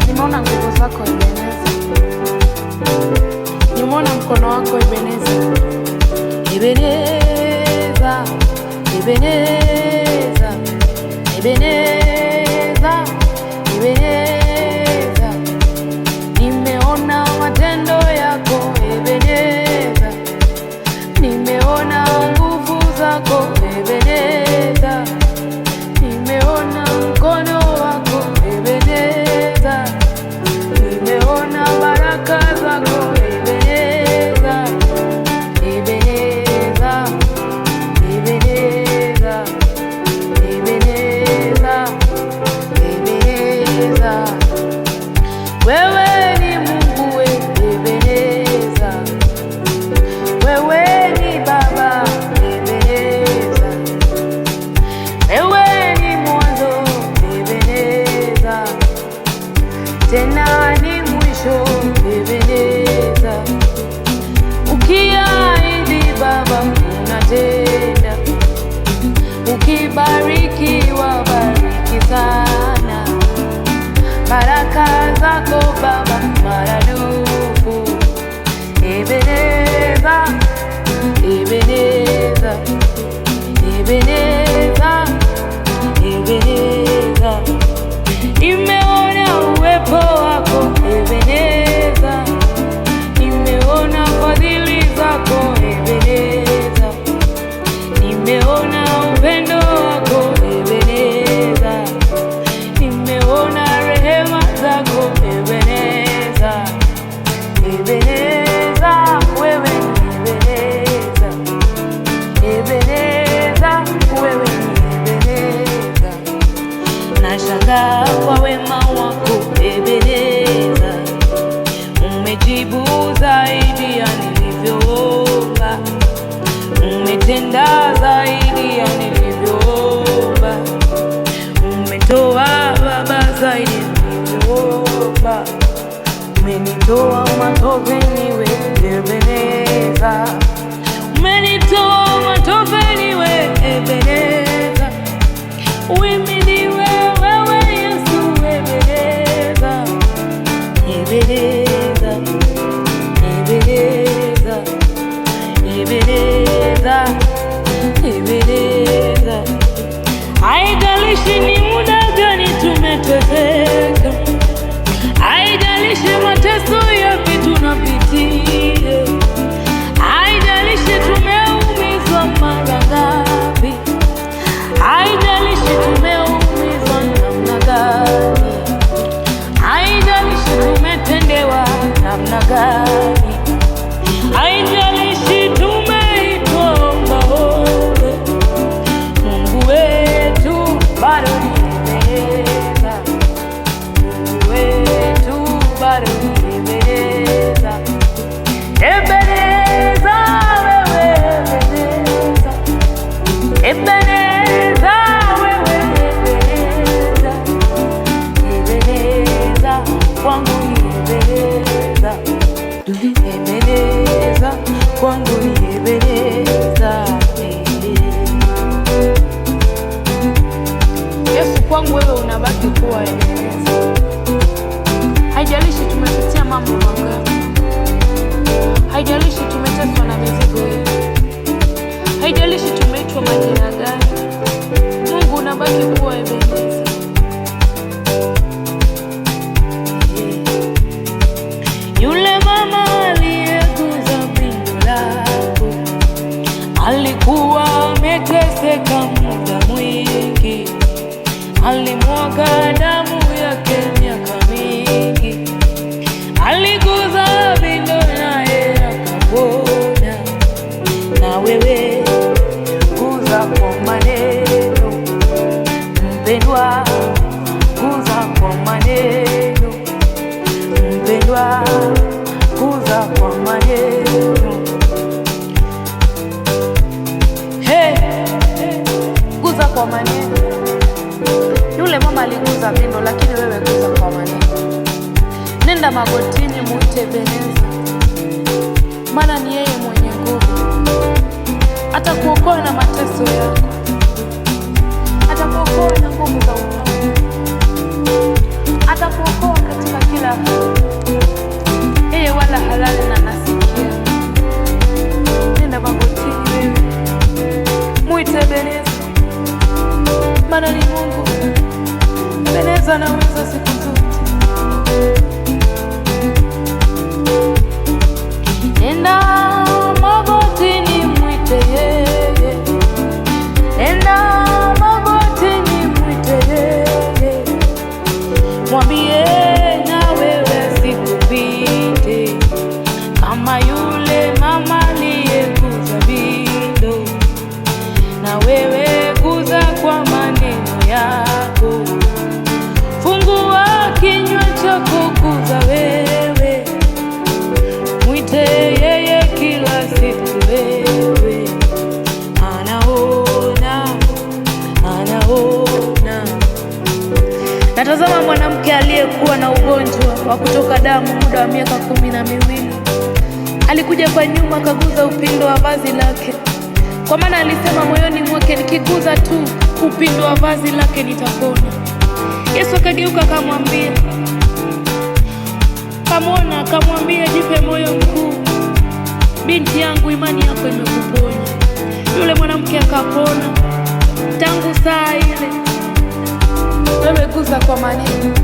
Nimeona nguvu zako Ebeneza, nimeona mkono wako Ebeneza. Ebeneza, Ebeneza, Ebeneza, Ebeneza, nimeona matendo yako Ebeneza, nimeona nguvu zako Ebeneza, nimeona mkono wako Ebeneza, nimeona baraka zako Ebeneza, Ebeneza, Ebeneza, Ebeneza, Ebeneza. Wewe ni Mungu we Ebeneza, wewe ni Baba Ebeneza, wewe ni mwanzo Ebeneza, tena ni mwisho Ebeneza. Ukiahidi Baba unatenda, ukibariki wabariki sana. Baraka zako Baba maradufu. Ebeneza, Ebeneza, Ebeneza, Ebeneza, nimeona uwepo wako Ebeneza, nimeona fadhili zako Ebeneza, nimeona upendo wako Ebeneza, nimeona rehema zako Ebeneza. Ebeneza, wewe ni Ebeneza, Ebeneza, wewe ni Ebeneza. Nashangaa kwa wema wako Ebeneza, umejibu zaidi ya nilivyoomba, umetenda zaidi ya nilivyoomba, umetoa Baba zaidi ya nilivyoomba, umenitoa matopeni we Ebeneza, umenitoa matopeni we Ebeneza. Uhimidiwe wewe Yesu Ebeneza, Ebeneza, Ebeneza, Ebeneza, Ebeneza. Haijalishi ni muda gani tumeteseka, haijalishi mateso yapi tunapitia, haijalishi tumeumizwa mara ngapi, haijalishi tumeumizwa namna gani, haijalishi tumetendewa namna gani, haijalishi tumeitwa ombaombe, Mungu wetu bado ni Ebeneza, Mungu wetu bado ni Ebeneza. Ebeneza, wewe Ebeneza, Ebeneza, wewe Ebeneza, Ebeneza, kwangu ni Ebeneza, Ebeneza, kwangu ni Ebeneza. Yesu, kwangu wewe unabaki kuwa Ebeneza. Haijalishi tumepitia mambo mangapi, haijalishi tumeteswa na mizigo yetu, haijalishi tumeitwa majina gani, Mungu unabaki kuwa Ebeneza. Yule mama aliyeguza pindo lako alikuwa ameteseka muda mwingi, alimwaga damu yake miaka mingi, aliguza pindo naye akapona. Na wewe guza kwa maneno mpendwa, guza kwa maneno mpendwa, guza kwa maneno. Hey, guza kwa maneno. Yule mama aliguza meno, lakini wewe guza kwa maneno. Nenda magotini muite Ebeneza, maana ni yeye mwenye nguvu. Atakuokoa na mateso yako, atakuokoa na nguvu za upanga, atakuokoa katika kila hali. Yeye wala halali na nasikia. Nenda magotini wewe muite Ebeneza, maana ni Mungu. Ebeneza anaweza siku zote. Nenda magotini muite yeye, nenda magotini muite yeye, mwambie na wewe sikupite kama yule mama aliyekuza vindo, na wewe guza kwa maneno yako, fungua kinywa chako guza wewe, mwite yeye kila siku wewe, anaona, anaona. Natazama mwanamke aliyekuwa na ugonjwa wa kutoka damu muda wa miaka 12. Alikuja kwa nyuma akaguza upindo wa vazi lake, kwa maana alisema moyoni mwake, nikiguza tu upindo wa vazi lake nitapona. Yesu akageuka akamwambia, kamwona, akamwambia, jipe moyo mkuu, binti yangu, imani yako imekuponya. Yule mwanamke akapona. Tangu saa ile, wewe guza kwa maneno,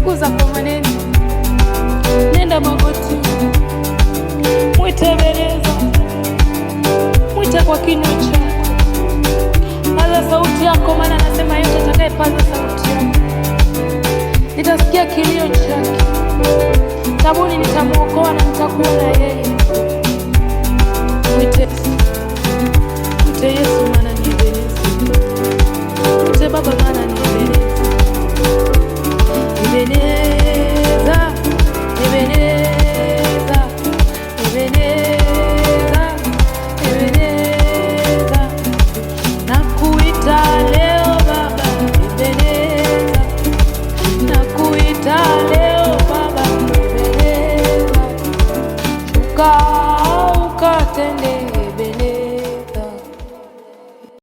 guza kwa maneno. Nenda magotini mwite Ebeneza, mwite kwa kinywa chako, paza sauti yako, maana anasema yote atakayepaza sauti yako nitasikia kilio chake. Tabuni nitamuokoa na nitakuwa na yeye. Mwite